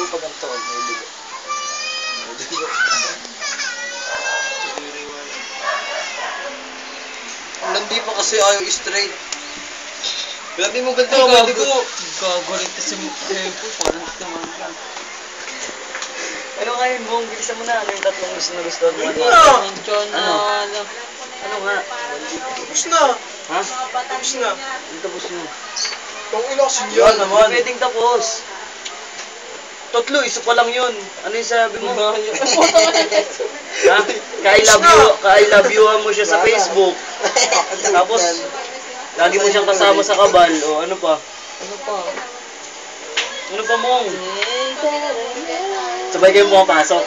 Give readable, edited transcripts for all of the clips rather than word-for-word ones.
pag ganito, may dugo. May dugo. Ang landi pa kasi ayaw straight. Grabe mo ganito, may dugo. Gagalit kasi mo tempo, parang naman ka. Ano ngayon, Bong? Bilisan mo na. Ano yung tatlong gusto na gusto mo? Ano? Ano nga? Tapos na. Ha? Tapos na. Ano tapos mo? Kung iloksin yun naman. Hindi pwedeng tapos. Tatlo, isa pa lang yun. Ano yung sabi mo? Ha? Ka-I love you mo siya sa Facebook. Tapos, lagi mo siyang kasama sa kabal. O ano pa? Ano pa? Ano pa, Mong? Sabay kayo pumapasok.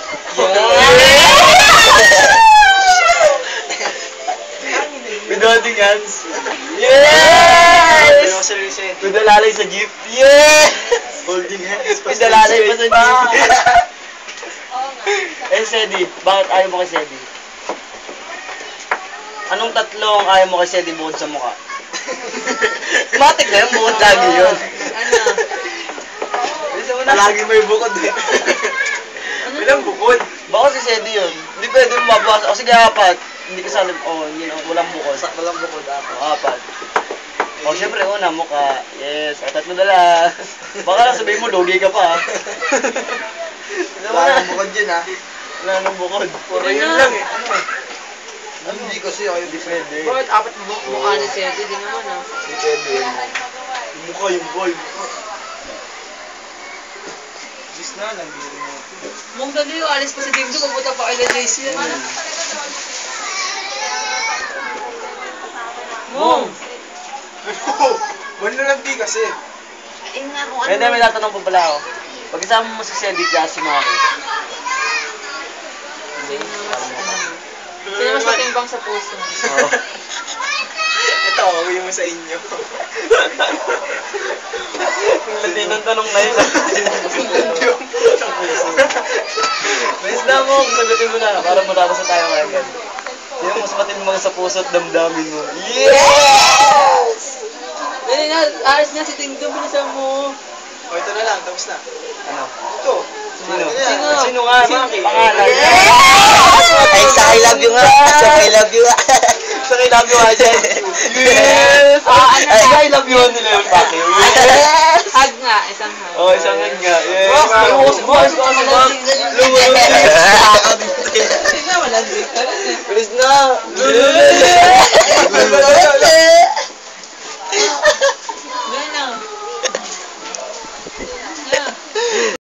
With holding hands. Yes! With dalalay sa jeep. Yes! Holding hands. With dalalay pa sa jeep. Eh, Sedi, bakit ayaw mo kay Sedi? Anong tatlong ayaw mo kay Sedi bukod sa mukha? Matik na yun, bukod lagi yun. Lagi may bukod eh. Bilang bukod. Baka si Sedi yun. Hindi pwede mo mabasa. O sige, apat. Hindi kasali. O, yun ang walang bukod. Walang bukod ako. O, apat. O, syempre, una, mukha. Yes. O, tatlo na lang. Baka lang sabihin mo, lugi ka pa. Wala nang bukod yun ha. Wala nang bukod. Puro yun lang eh. Ano? Hindi kasi ayaw di pwede. Bakit apat mukha ni Sedi? Di naman ah. Hindi pwede yun. Yung mukha yung boy. Gis na lang, hindi rin natin. Mong dali yung alis pa si Dingdo, pumunta pa kay JC yan. Mong! Wala lang di kasi. Ayun nga kung Pwede, may tatanong pa pala ako. Pag isama mo si Sedi kaya si Maki. Sino mas matimbang sa puso? Oo. Ito, away mo sa inyo. Hindi nang tanong na yun. Bes na mo, sagutin mo na para matapos na tayo agad. Sino mas matimbang sa puso at damdamin mo? Yes! Dali na, alis na si Dingdo, bilisan mo. O, ito na lang, tapos na. Ano? Ito. Sino? Sino? Sino nga? Maki. Pangalan. Ay, sa I love you nga. Sa I love you. Sa I love you nga dyan. Yes! I love you nila yung Paki. Yes! Hug nga, isang hug. Oh, isang hag nga. Yes! Boss, Boss! Boss! Boss! Hindi na, wala dito. Bilis na! Yes!